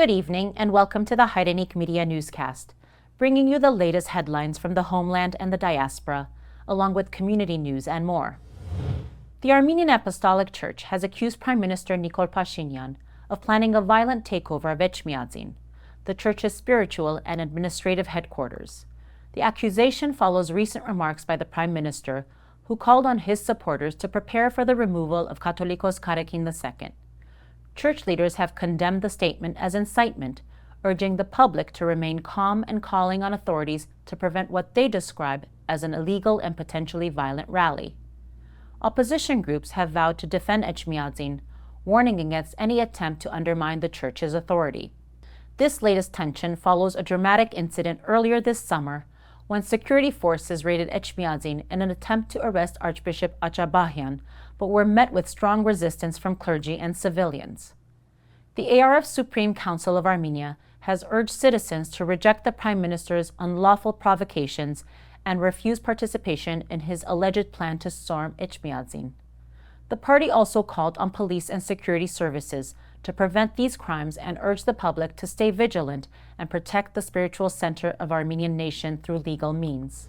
Good evening and welcome to the Hairenik Media Newscast, bringing you the latest headlines from the homeland and the diaspora, along with community news and more. The Armenian Apostolic Church has accused Prime Minister Nikol Pashinyan of planning a violent takeover of Etchmiadzin, the church's spiritual and administrative headquarters. The accusation follows recent remarks by the Prime Minister, who called on his supporters to prepare for the removal of Catholicos Karapetyan II. Church leaders have condemned the statement as incitement, urging the public to remain calm and calling on authorities to prevent what they describe as an illegal and potentially violent rally. Opposition groups have vowed to defend Etchmiadzin, warning against any attempt to undermine the church's authority. This latest tension follows a dramatic incident earlier this summer when security forces raided Etchmiadzin in an attempt to arrest Archbishop Azerbaijan, but were met with strong resistance from clergy and civilians. The ARF Supreme Council of Armenia has urged citizens to reject the Prime Minister's unlawful provocations and refuse participation in his alleged plan to storm Etchmiadzin. The party also called on police and security services to prevent these crimes and urged the public to stay vigilant and protect the spiritual center of Armenian nation through legal means.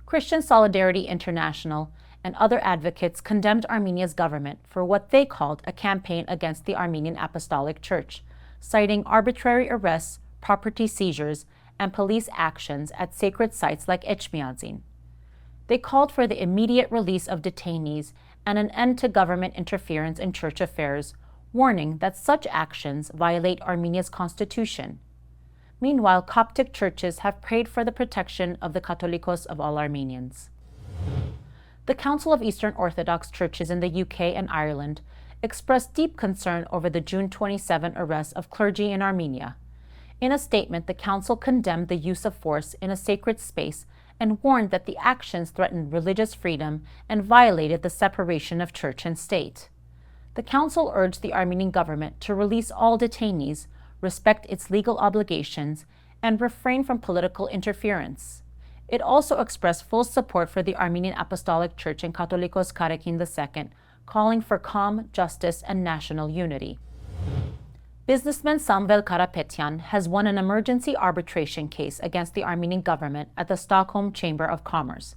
Christian Solidarity International and other advocates condemned Armenia's government for what they called a campaign against the Armenian Apostolic Church, citing arbitrary arrests, property seizures, and police actions at sacred sites like Etchmiadzin. They called for the immediate release of detainees and an end to government interference in church affairs, warning that such actions violate Armenia's constitution. Meanwhile, Coptic churches have prayed for the protection of the Catholicos of all Armenians. The Council of Eastern Orthodox Churches in the UK and Ireland expressed deep concern over the June 27 arrest of clergy in Armenia. In a statement, the Council condemned the use of force in a sacred space and warned that the actions threatened religious freedom and violated the separation of church and state. The Council urged the Armenian government to release all detainees, respect its legal obligations, and refrain from political interference. It also expressed full support for the Armenian Apostolic Church and Catholicos Karapetyan II, calling for calm, justice, and national unity. Businessman Samvel Karapetyan has won an emergency arbitration case against the Armenian government at the Stockholm Chamber of Commerce.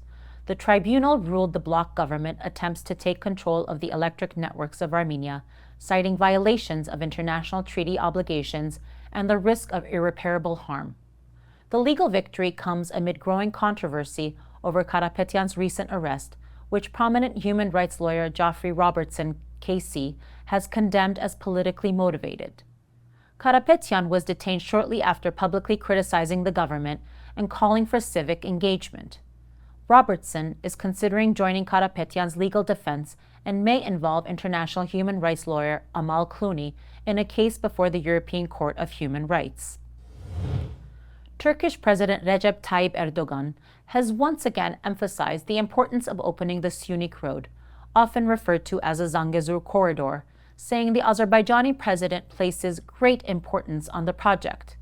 The tribunal ruled the bloc government attempts to take control of the electric networks of Armenia, citing violations of international treaty obligations and the risk of irreparable harm. The legal victory comes amid growing controversy over Karapetyan's recent arrest, which prominent human rights lawyer Geoffrey Robertson, KC, has condemned as politically motivated. Karapetyan was detained shortly after publicly criticizing the government and calling for civic engagement. Robertson is considering joining Karapetyan's legal defense and may involve international human rights lawyer Amal Clooney in a case before the European Court of Human Rights. Turkish President Recep Tayyip Erdogan has once again emphasized the importance of opening the Syunik road, often referred to as a Zangezur corridor, saying the Azerbaijani president places great importance on the project.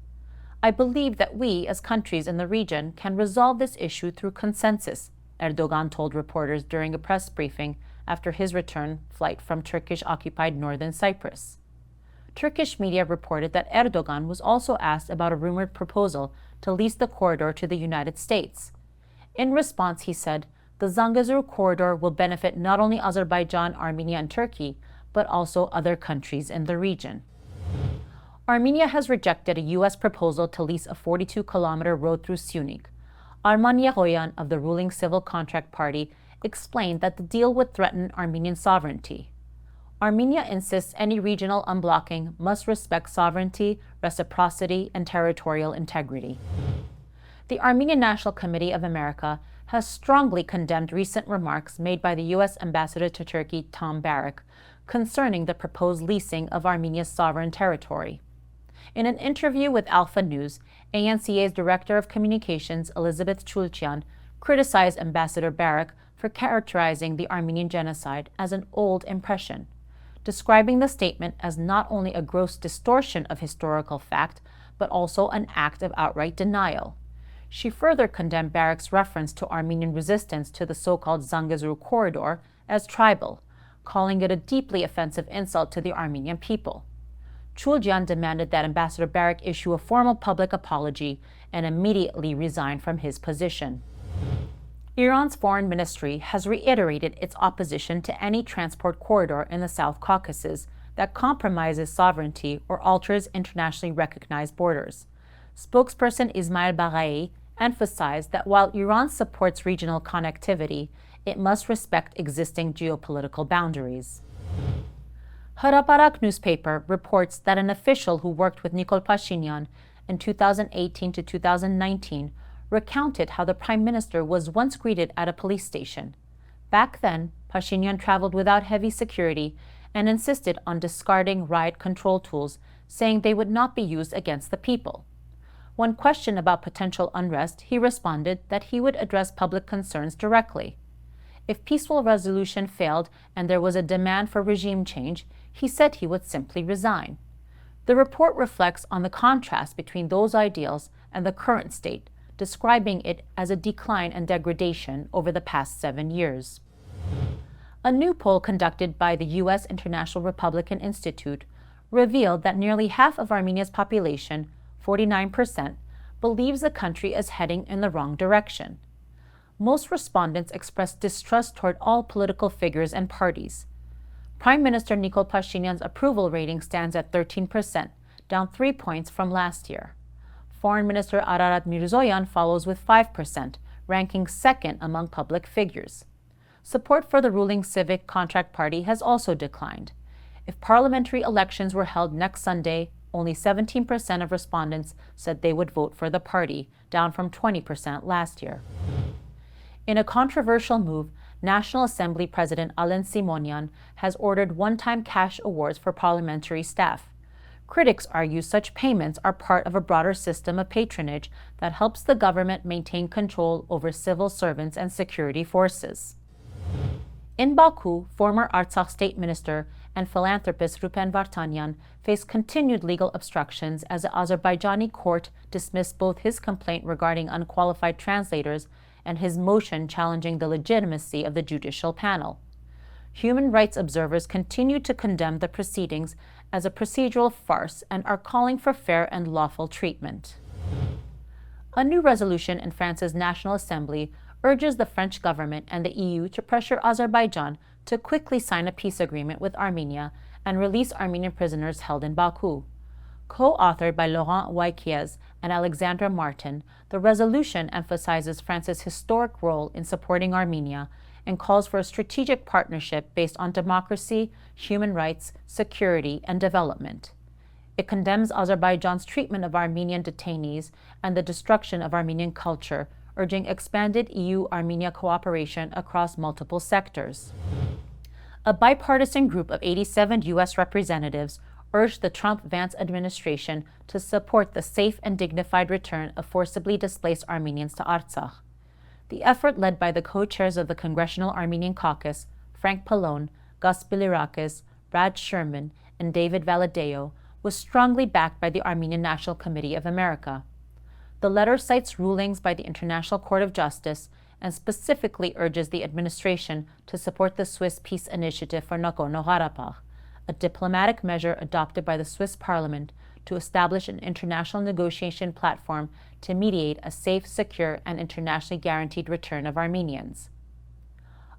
I believe that we, as countries in the region, can resolve this issue through consensus, Erdogan told reporters during a press briefing after his return flight from Turkish-occupied northern Cyprus. Turkish media reported that Erdogan was also asked about a rumored proposal to lease the corridor to the United States. In response, he said, the Zangezur corridor will benefit not only Azerbaijan, Armenia, and Turkey, but also other countries in the region. Armenia has rejected a U.S. proposal to lease a 42-kilometer road through Syunik. Arman Yahoyan of the ruling Civil Contract Party explained that the deal would threaten Armenian sovereignty. Armenia insists any regional unblocking must respect sovereignty, reciprocity, and territorial integrity. The Armenian National Committee of America has strongly condemned recent remarks made by the U.S. Ambassador to Turkey, Tom Barrack, concerning the proposed leasing of Armenia's sovereign territory. In an interview with Alpha News, ANCA's Director of Communications, Elizabeth Chulchian, criticized Ambassador Barrack for characterizing the Armenian genocide as an old impression, describing the statement as not only a gross distortion of historical fact, but also an act of outright denial. She further condemned Barrack's reference to Armenian resistance to the so-called Zangezur corridor as tribal, calling it a deeply offensive insult to the Armenian people. Chuljian demanded that Ambassador Barrack issue a formal public apology and immediately resign from his position. Iran's foreign ministry has reiterated its opposition to any transport corridor in the South Caucasus that compromises sovereignty or alters internationally recognized borders. Spokesperson Ismail Baghai emphasized that while Iran supports regional connectivity, it must respect existing geopolitical boundaries. Haraparak newspaper reports that an official who worked with Nikol Pashinyan in 2018 to 2019 recounted how the prime minister was once greeted at a police station. Back then, Pashinyan traveled without heavy security and insisted on discarding riot control tools, saying they would not be used against the people. When questioned about potential unrest, he responded that he would address public concerns directly. If peaceful resolution failed and there was a demand for regime change, he said he would simply resign. The report reflects on the contrast between those ideals and the current state, describing it as a decline and degradation over the past 7 years. A new poll conducted by the U.S. International Republican Institute revealed that nearly half of Armenia's population, 49%, believes the country is heading in the wrong direction. Most respondents expressed distrust toward all political figures and parties. Prime Minister Nikol Pashinyan's approval rating stands at 13%, down 3 points from last year. Foreign Minister Ararat Mirzoyan follows with 5%, ranking second among public figures. Support for the ruling Civic Contract Party has also declined. If parliamentary elections were held next Sunday, only 17% of respondents said they would vote for the party, down from 20% last year. In a controversial move, National Assembly President Alen Simonyan has ordered one-time cash awards for parliamentary staff. Critics argue such payments are part of a broader system of patronage that helps the government maintain control over civil servants and security forces. In Baku, former Artsakh state minister and philanthropist Ruben Vardanyan faced continued legal obstructions as the Azerbaijani court dismissed both his complaint regarding unqualified translators and his motion challenging the legitimacy of the judicial panel. Human rights observers continue to condemn the proceedings as a procedural farce and are calling for fair and lawful treatment. A new resolution in France's National Assembly urges the French government and the EU to pressure Azerbaijan to quickly sign a peace agreement with Armenia and release Armenian prisoners held in Baku. Co-authored by Laurent Wauquiez and Alexandra Martin, the resolution emphasizes France's historic role in supporting Armenia and calls for a strategic partnership based on democracy, human rights, security, and development. It condemns Azerbaijan's treatment of Armenian detainees and the destruction of Armenian culture, urging expanded EU-Armenia cooperation across multiple sectors. A bipartisan group of 87 U.S. representatives urged the Trump-Vance administration to support the safe and dignified return of forcibly displaced Armenians to Artsakh. The effort, led by the co-chairs of the Congressional Armenian Caucus, Frank Pallone, Gus Bilirakis, Brad Sherman, and David Valadeo, was strongly backed by the Armenian National Committee of America. The letter cites rulings by the International Court of Justice and specifically urges the administration to support the Swiss Peace Initiative for Nagorno-Karabakh, a diplomatic measure adopted by the Swiss Parliament to establish an international negotiation platform to mediate a safe, secure, and internationally guaranteed return of Armenians.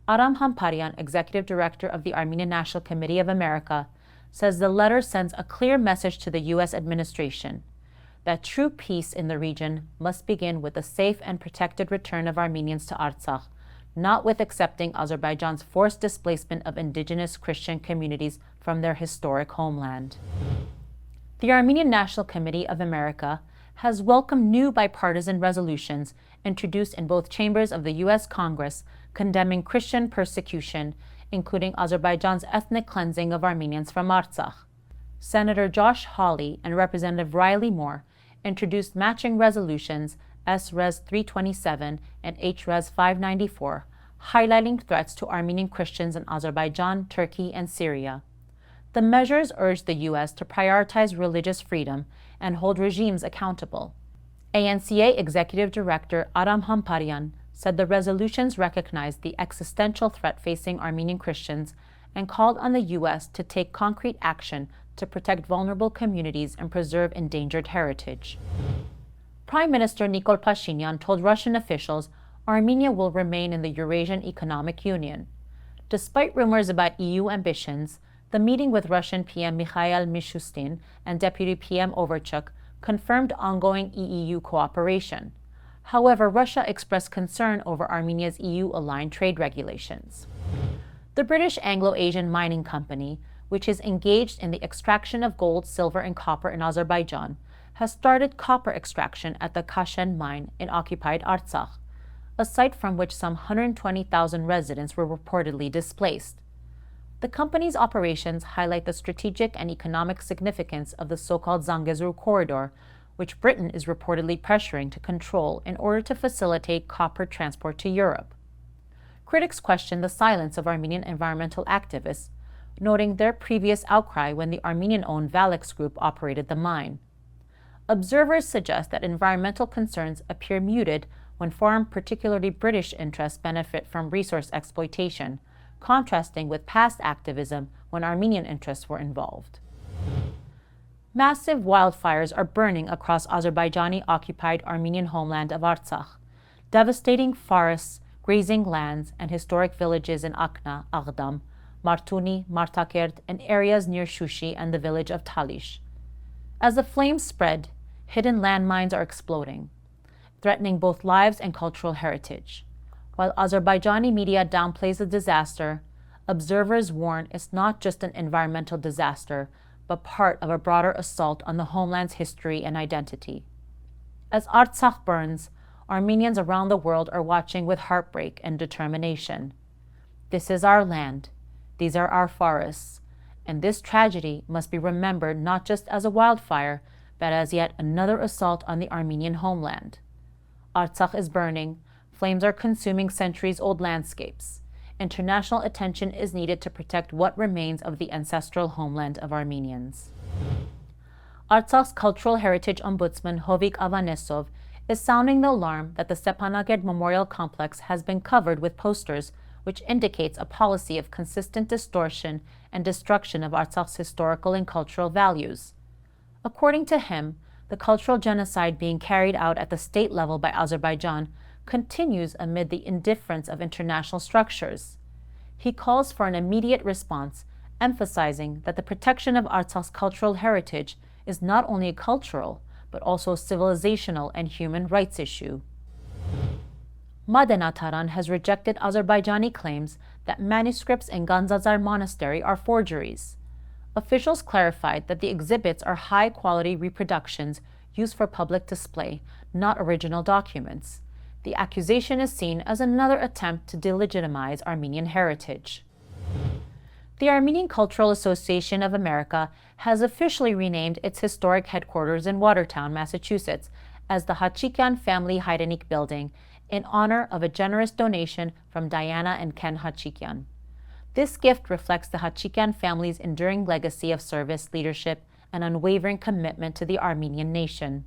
Aram Hamparyan, executive director of the Armenian National Committee of America, says the letter sends a clear message to the U.S. administration that true peace in the region must begin with a safe and protected return of Armenians to Artsakh, not with accepting Azerbaijan's forced displacement of indigenous Christian communities from their historic homeland. The Armenian National Committee of America has welcomed new bipartisan resolutions introduced in both chambers of the U.S. Congress condemning Christian persecution, including Azerbaijan's ethnic cleansing of Armenians from Artsakh. Senator Josh Hawley and Representative Riley Moore introduced matching resolutions S-Res 327 and H-Res 594, highlighting threats to Armenian Christians in Azerbaijan, Turkey, and Syria. The measures urge the U.S. to prioritize religious freedom and hold regimes accountable. ANCA Executive Director Aram Hamparyan said the resolutions recognized the existential threat facing Armenian Christians and called on the U.S. to take concrete action to protect vulnerable communities and preserve endangered heritage. Prime Minister Nikol Pashinyan told Russian officials Armenia will remain in the Eurasian Economic Union. Despite rumors about EU ambitions, the meeting with Russian PM Mikhail Mishustin and Deputy PM Overchuk confirmed ongoing EU cooperation. However, Russia expressed concern over Armenia's EU-aligned trade regulations. The British Anglo-Asian Mining Company, which is engaged in the extraction of gold, silver, and copper in Azerbaijan, has started copper extraction at the Kashen mine in Occupied Artsakh, a site from which some 120,000 residents were reportedly displaced. The company's operations highlight the strategic and economic significance of the so-called Zangezur corridor, which Britain is reportedly pressuring to control in order to facilitate copper transport to Europe. Critics question the silence of Armenian environmental activists, noting their previous outcry when the Armenian-owned Valex Group operated the mine. Observers suggest that environmental concerns appear muted when foreign, particularly British interests, benefit from resource exploitation, contrasting with past activism when Armenian interests were involved. Massive wildfires are burning across Azerbaijani-occupied Armenian homeland of Artsakh, devastating forests, grazing lands, and historic villages in Akhna, Aghdam, Martuni, Martakert, and areas near Shushi and the village of Talish. As the flames spread, hidden landmines are exploding, threatening both lives and cultural heritage. While Azerbaijani media downplays the disaster, observers warn it's not just an environmental disaster, but part of a broader assault on the homeland's history and identity. As Artsakh burns, Armenians around the world are watching with heartbreak and determination. This is our land, these are our forests, and this tragedy must be remembered not just as a wildfire, but as yet another assault on the Armenian homeland. Artsakh is burning, flames are consuming centuries-old landscapes. International attention is needed to protect what remains of the ancestral homeland of Armenians. Artsakh's Cultural Heritage Ombudsman Hovik Avanesov is sounding the alarm that the Stepanakert Memorial Complex has been covered with posters which indicates a policy of consistent distortion and destruction of Artsakh's historical and cultural values. According to him, the cultural genocide being carried out at the state level by Azerbaijan continues amid the indifference of international structures. He calls for an immediate response, emphasizing that the protection of Artsakh's cultural heritage is not only a cultural, but also a civilizational and human rights issue. Madenataran has rejected Azerbaijani claims that manuscripts in Ganzazar Monastery are forgeries. Officials clarified that the exhibits are high-quality reproductions used for public display, not original documents. The accusation is seen as another attempt to delegitimize Armenian heritage. The Armenian Cultural Association of America has officially renamed its historic headquarters in Watertown, Massachusetts, as the Hachikian Family Hairenik Building in honor of a generous donation from Diana and Ken Hachikian. This gift reflects the Hachikian family's enduring legacy of service, leadership, and unwavering commitment to the Armenian nation.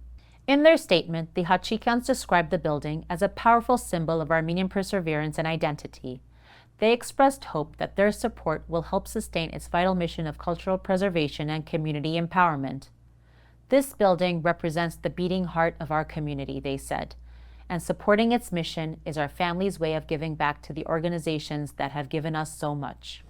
In their statement, the Hachikians described the building as a powerful symbol of Armenian perseverance and identity. They expressed hope that their support will help sustain its vital mission of cultural preservation and community empowerment. This building represents the beating heart of our community, they said, and supporting its mission is our family's way of giving back to the organizations that have given us so much.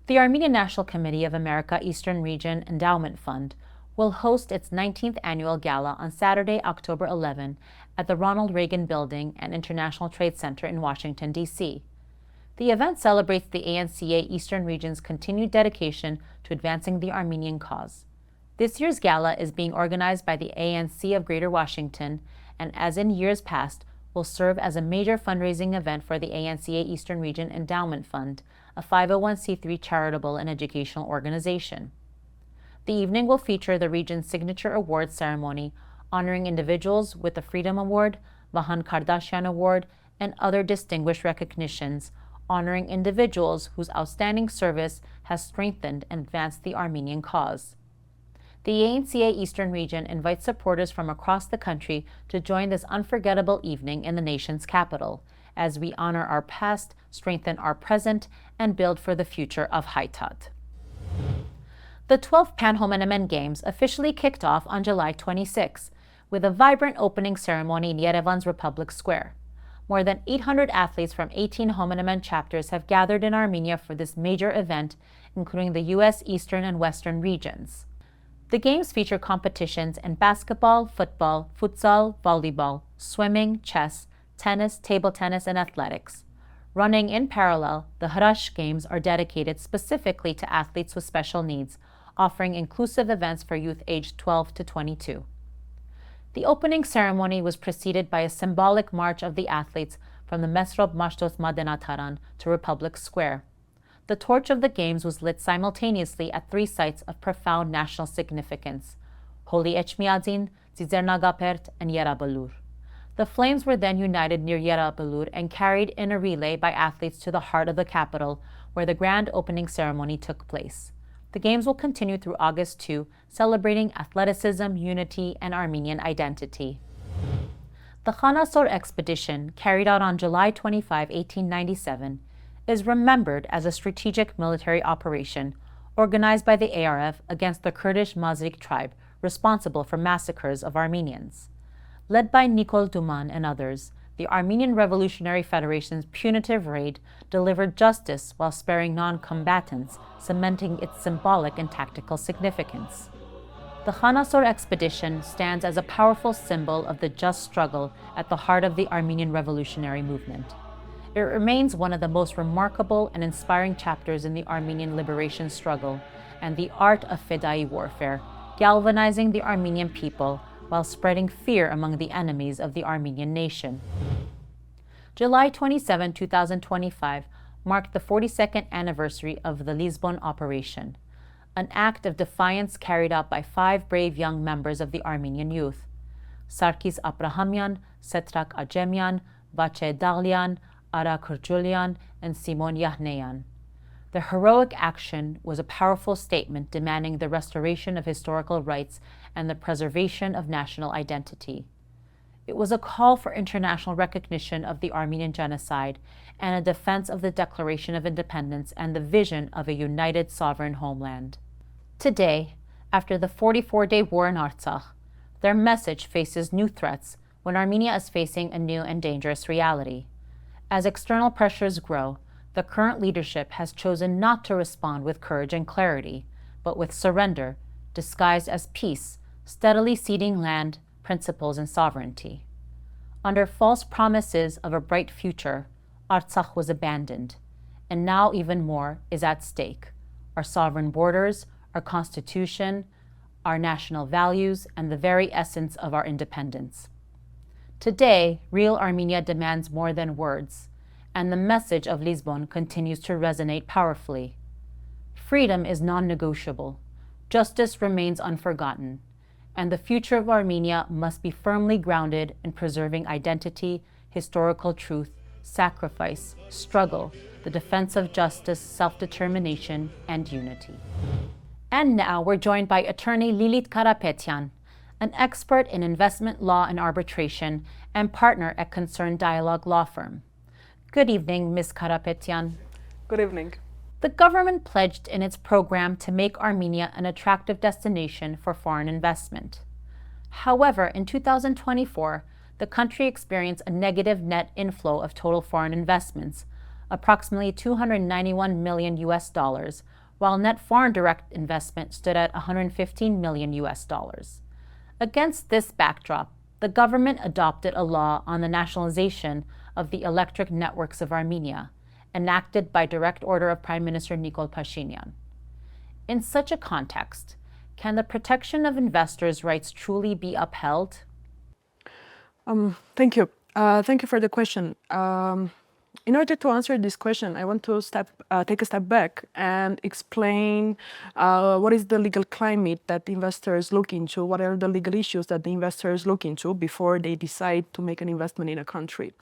The Armenian National Committee of America Eastern Region Endowment Fund will host its 19th annual gala on Saturday, October 11, at the Ronald Reagan Building and International Trade Center in Washington, D.C. The event celebrates the ANCA Eastern Region's continued dedication to advancing the Armenian cause. This year's gala is being organized by the ANC of Greater Washington and, as in years past, will serve as a major fundraising event for the ANCA Eastern Region Endowment Fund, a 501c3 charitable and educational organization. The evening will feature the region's signature awards ceremony, honoring individuals with the Freedom Award, Vahan Kardashian Award, and other distinguished recognitions, honoring individuals whose outstanding service has strengthened and advanced the Armenian cause. The ANCA Eastern Region invites supporters from across the country to join this unforgettable evening in the nation's capital, as we honor our past, strengthen our present, and build for the future of Haitat. The 12th Pan-Homenetmen Games officially kicked off on July 26, with a vibrant opening ceremony in Yerevan's Republic Square. More than 800 athletes from 18 Homenetmen chapters have gathered in Armenia for this major event, including the U.S. eastern and western regions. The games feature competitions in basketball, football, futsal, volleyball, swimming, chess, tennis, table tennis, and athletics. Running in parallel, the Hrash Games are dedicated specifically to athletes with special needs, offering inclusive events for youth aged 12 to 22. The opening ceremony was preceded by a symbolic march of the athletes from the Mesrob Mashtos Madenataran to Republic Square. The torch of the Games was lit simultaneously at 3 sites of profound national significance: Holy Etchmiadzin, Zizernagapert, and Yerabalur. The flames were then united near Yerabalur and carried in a relay by athletes to the heart of the capital, where the grand opening ceremony took place. The Games will continue through August 2, celebrating athleticism, unity, and Armenian identity. The Khanasor expedition, carried out on July 25, 1897, is remembered as a strategic military operation organized by the ARF against the Kurdish Mazrik tribe responsible for massacres of Armenians. Led by Nikol Duman and others, the Armenian Revolutionary Federation's punitive raid delivered justice while sparing non-combatants, cementing its symbolic and tactical significance. The Khanasor expedition stands as a powerful symbol of the just struggle at the heart of the Armenian revolutionary movement. It remains one of the most remarkable and inspiring chapters in the Armenian liberation struggle and the art of Fedai warfare, galvanizing the Armenian people while spreading fear among the enemies of the Armenian nation. July 27, 2025 marked the 42nd anniversary of the Lisbon operation, an act of defiance carried out by 5 brave young members of the Armenian youth: Sarkis Abrahamyan, Setrak Ajemyan, Vache Daglian, Ara Kurjulian, and Simon Yahneyan. The heroic action was a powerful statement demanding the restoration of historical rights and the preservation of national identity. It was a call for international recognition of the Armenian genocide and a defense of the Declaration of Independence and the vision of a united sovereign homeland. Today, after the 44-day war in Artsakh, their message faces new threats when Armenia is facing a new and dangerous reality. As external pressures grow, the current leadership has chosen not to respond with courage and clarity, but with surrender, disguised as peace, steadily ceding land, principles, and sovereignty. Under false promises of a bright future, Artsakh was abandoned, and now even more is at stake: our sovereign borders, our constitution, our national values, and the very essence of our independence. Today, real Armenia demands more than words, and the message of Lisbon continues to resonate powerfully. Freedom is non-negotiable, justice remains unforgotten, and the future of Armenia must be firmly grounded in preserving identity, historical truth, sacrifice, struggle, the defense of justice, self-determination, and unity. And now we're joined by attorney Lilit Karapetyan, an expert in investment law and arbitration and partner at Concerned Dialogue Law Firm. Good evening, Ms. Karapetyan. Good evening. The government pledged in its program to make Armenia an attractive destination for foreign investment. However, in 2024, the country experienced a negative net inflow of total foreign investments, approximately $291 million, while net foreign direct investment stood at $115 million. Against this backdrop, the government adopted a law on the nationalization of the electric networks of Armenia, enacted by direct order of Prime Minister Nikol Pashinyan. In such a context, can the protection of investors' rights truly be upheld? Thank you. Thank you for the question. In order to answer this question, I want to take a step back and explain what is the legal climate that investors look into, what are the legal issues that the investors look into before they decide to make an investment in a country.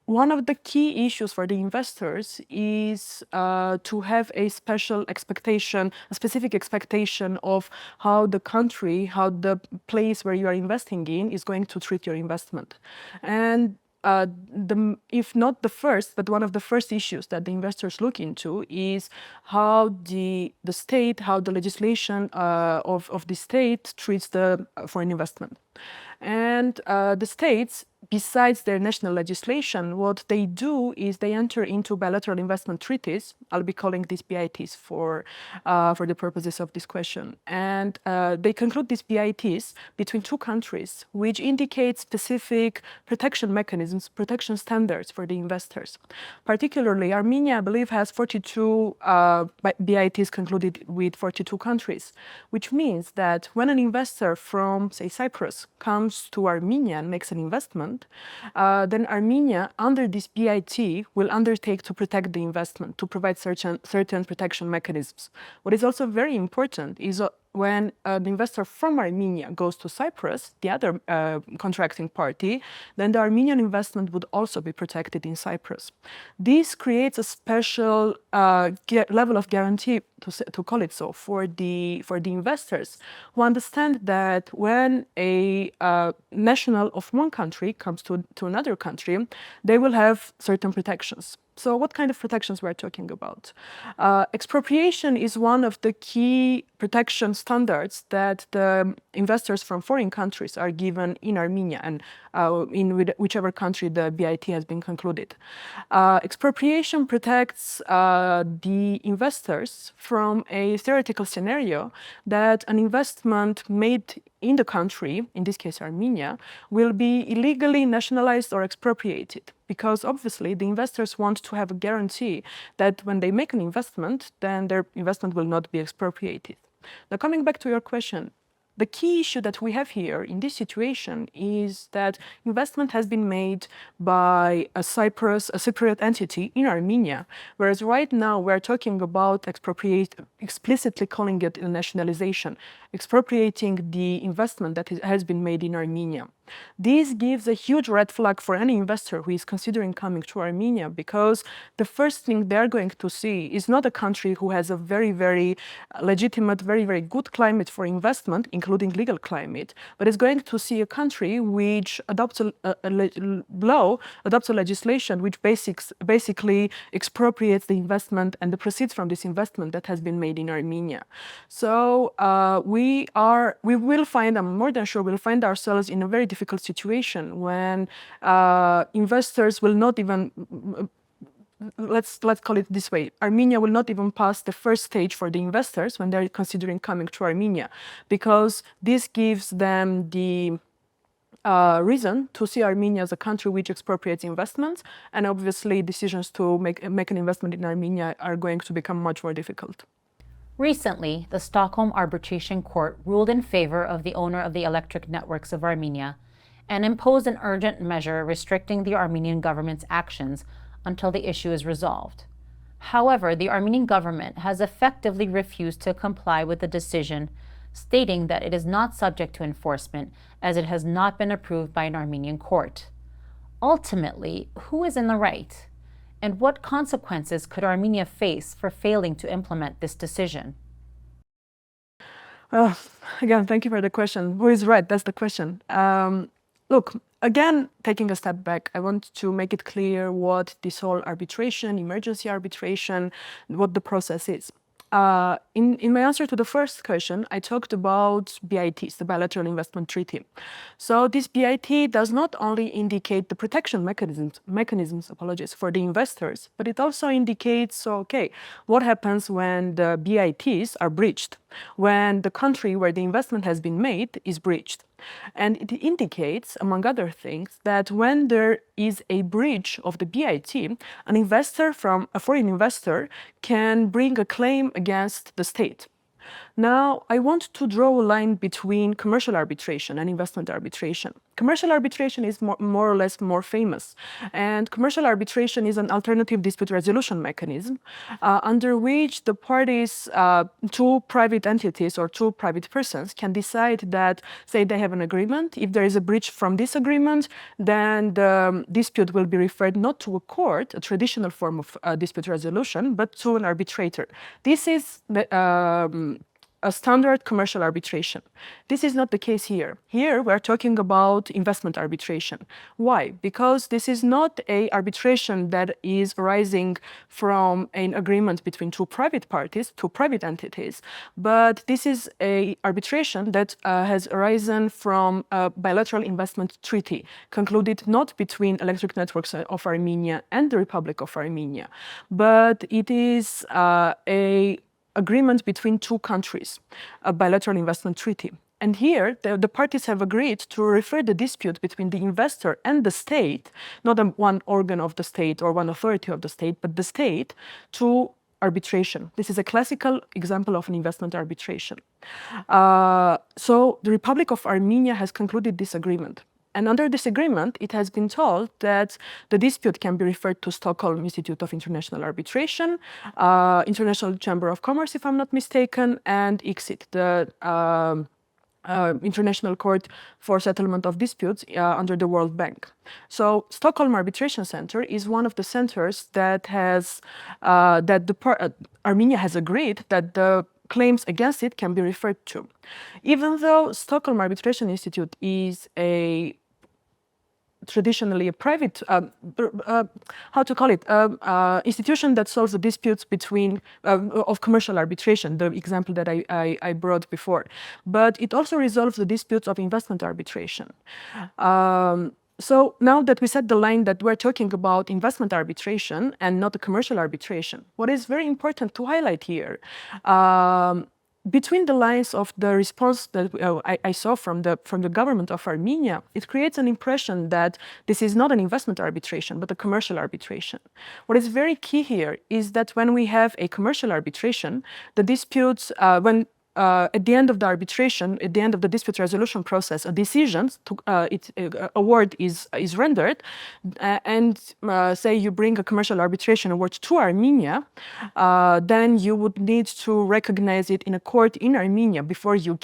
One of the key issues for the investors is to have a special expectation, a specific expectation of how the country, how the place where you are investing in is going to treat your investment. And if not the first, but one of the first issues that the investors look into is how the state, how the legislation of the state treats the foreign investment. And the states, besides their national legislation, what they do is they enter into bilateral investment treaties. I'll be calling these BITs for the purposes of this question. And they conclude these BITs between two countries, which indicate specific protection mechanisms, protection standards for the investors. Particularly, Armenia, I believe, has 42 BITs concluded with 42 countries, which means that when an investor from, say, Cyprus comes to Armenia and makes an investment, then Armenia, under this BIT, will undertake to protect the investment, to provide certain protection mechanisms. What is also very important is when an investor from Armenia goes to Cyprus, the other contracting party, then the Armenian investment would also be protected in Cyprus. This creates a special level of guarantee, to call it so, for the investors who understand that when a national of one country comes to another country, they will have certain protections. So what kind of protections we're talking about? Expropriation is one of the key protection standards that the investors from foreign countries are given in Armenia and in whichever country the BIT has been concluded. Expropriation protects the investors from a theoretical scenario that an investment made in the country, in this case Armenia, will be illegally nationalized or expropriated. Because obviously the investors want to have a guarantee that when they make an investment, then their investment will not be expropriated. Now, coming back to your question, the key issue that we have here in this situation is that investment has been made by a Cypriot entity in Armenia, whereas right now we're talking about explicitly calling it a nationalization, expropriating the investment that has been made in Armenia. This gives a huge red flag for any investor who is considering coming to Armenia, because the first thing they're going to see is not a country who has a very, very legitimate, very, very good climate for investment, including legal climate, but is going to see a country which adopts a legislation which basically expropriates the investment and the proceeds from this investment that has been made in Armenia. So we will find, I'm more than sure, we'll find ourselves in a very difficult situation when investors will not even, let's call it this way, Armenia will not even pass the first stage for the investors when they're considering coming to Armenia, because this gives them the reason to see Armenia as a country which expropriates investments, and obviously decisions to make an investment in Armenia are going to become much more difficult. Recently, the Stockholm Arbitration Court ruled in favor of the owner of the electric networks of Armenia and imposed an urgent measure restricting the Armenian government's actions until the issue is resolved. However, the Armenian government has effectively refused to comply with the decision, stating that it is not subject to enforcement as it has not been approved by an Armenian court. Ultimately, who is in the right? And what consequences could Armenia face for failing to implement this decision? Well, again, thank you for the question. Who is right? That's the question. Look, again, taking a step back, I want to make it clear what this whole arbitration, emergency arbitration, what the process is. In my answer to the first question, I talked about BITs, the Bilateral Investment Treaty. So this BIT does not only indicate the protection mechanisms for the investors, but it also indicates, okay, what happens when the BITs are breached, when the country where the investment has been made is breached. And it indicates, among other things, that when there is a breach of the BIT, an investor from a foreign investor can bring a claim against the state. Now, I want to draw a line between commercial arbitration and investment arbitration. Commercial arbitration is more or less more famous, and commercial arbitration is an alternative dispute resolution mechanism under which the parties, two private entities or two private persons, can decide that, say, they have an agreement. If there is a breach from this agreement, then the dispute will be referred not to a court, a traditional form of dispute resolution, but to an arbitrator. This is a standard commercial arbitration. This is not the case here. Here we're talking about investment arbitration. Why? Because this is not an arbitration that is arising from an agreement between two private parties, two private entities, but this is an arbitration that has arisen from a bilateral investment treaty concluded not between Electric Networks of Armenia and the Republic of Armenia, but it is a agreement between two countries, a bilateral investment treaty. And here, the parties have agreed to refer the dispute between the investor and the state, not one organ of the state or one authority of the state, but the state, to arbitration. This is a classical example of an investment arbitration. So the Republic of Armenia has concluded this agreement. And under this agreement, it has been told that the dispute can be referred to Stockholm Institute of International Arbitration, International Chamber of Commerce, if I'm not mistaken, and ICSID, the International Court for Settlement of Disputes under the World Bank. So Stockholm Arbitration Center is one of the centers that has Armenia has agreed that the claims against it can be referred to. Even though Stockholm Arbitration Institute is traditionally a private, institution that solves the disputes between, of commercial arbitration, the example that I brought before. But it also resolves the disputes of investment arbitration. So now that we set the line that we're talking about investment arbitration and not the commercial arbitration, what is very important to highlight here, between the lines of the response that I saw from the government of Armenia, it creates an impression that this is not an investment arbitration, but a commercial arbitration. What is very key here is that when we have a commercial arbitration, the disputes, at the end of the arbitration, at the end of the dispute resolution process, a decision, award is rendered, and say you bring a commercial arbitration award to Armenia, then you would need to recognize it in a court in Armenia before it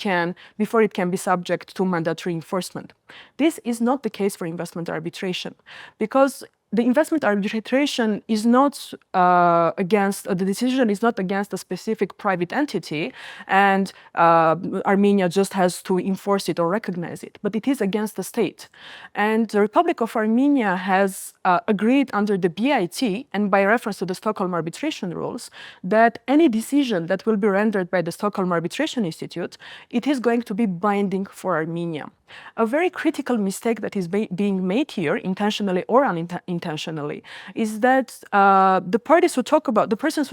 can be subject to mandatory enforcement. This is not the case for investment arbitration, because the investment arbitration is not the decision is not against a specific private entity, and Armenia just has to enforce it or recognize it, but it is against the state. And the Republic of Armenia has agreed under the BIT, and by reference to the Stockholm Arbitration Rules, that any decision that will be rendered by the Stockholm Arbitration Institute, it is going to be binding for Armenia. A very critical mistake that is being made here, intentionally or unintentionally, is that the persons who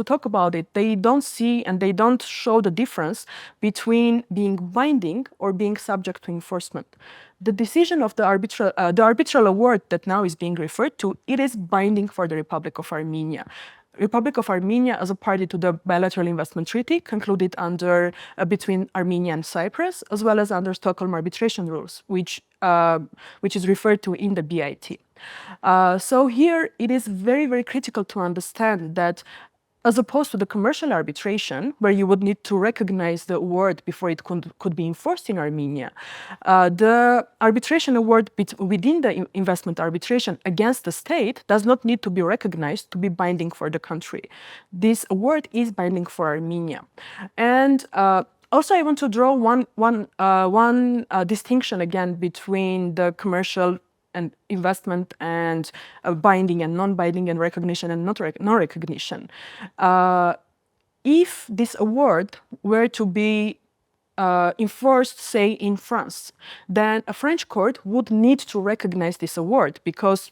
talk about it, they don't see and they don't show the difference between being binding or being subject to enforcement. The decision of the arbitral award that now is being referred to, it is binding for the Republic of Armenia. Republic of Armenia as a party to the bilateral investment treaty concluded under between Armenia and Cyprus, as well as under Stockholm Arbitration Rules, which is referred to in the BIT. So here it is very, very critical to understand that, as opposed to the commercial arbitration, where you would need to recognize the award before it could be enforced in Armenia, the arbitration award within the investment arbitration against the state does not need to be recognized to be binding for the country. This award is binding for Armenia. And also, I want to draw one distinction again between the commercial and investment and binding and non-binding and recognition and non-recognition. If this award were to be enforced, say, in France, then a French court would need to recognize this award because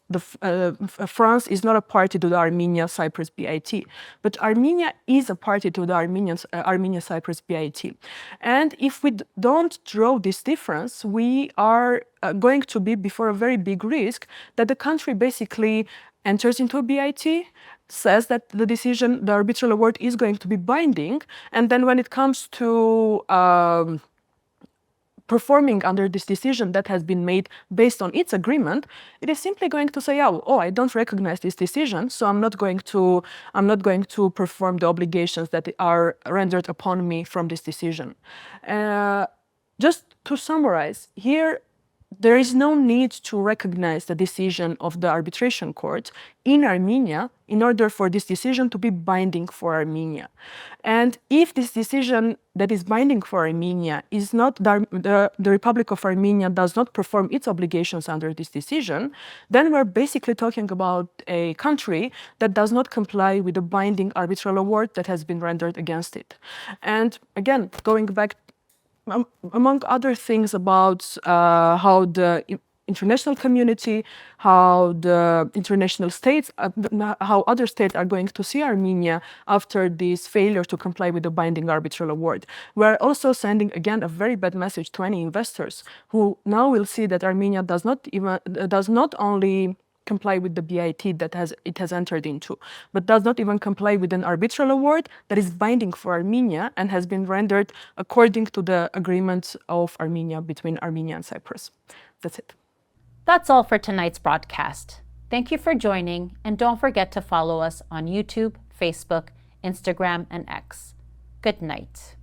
France is not a party to the Armenia-Cyprus BIT, but Armenia is a party to the Armenia-Cyprus BIT. And if we don't draw this difference, we are going to be before a very big risk that the country basically enters into a BIT, says that the arbitral award is going to be binding, and then when it comes to performing under this decision that has been made based on its agreement, it is simply going to say, oh, I don't recognize this decision, so I'm not going to perform the obligations that are rendered upon me from this decision. Just to summarize, here there is no need to recognize the decision of the arbitration court in Armenia in order for this decision to be binding for Armenia. And if this decision that is binding for Armenia is not, the Republic of Armenia does not perform its obligations under this decision, then we're basically talking about a country that does not comply with the binding arbitral award that has been rendered against it. And again, going back among other things about how the international community, how the international states, how other states are going to see Armenia after this failure to comply with the binding arbitral award. We're also sending, again, a very bad message to any investors who now will see that Armenia does not only comply with the BIT that it has entered into, but does not even comply with an arbitral award that is binding for Armenia and has been rendered according to the agreement of Armenia between Armenia and Cyprus. That's it. That's all for tonight's broadcast. Thank you for joining, and don't forget to follow us on YouTube, Facebook, Instagram, and X. Good night.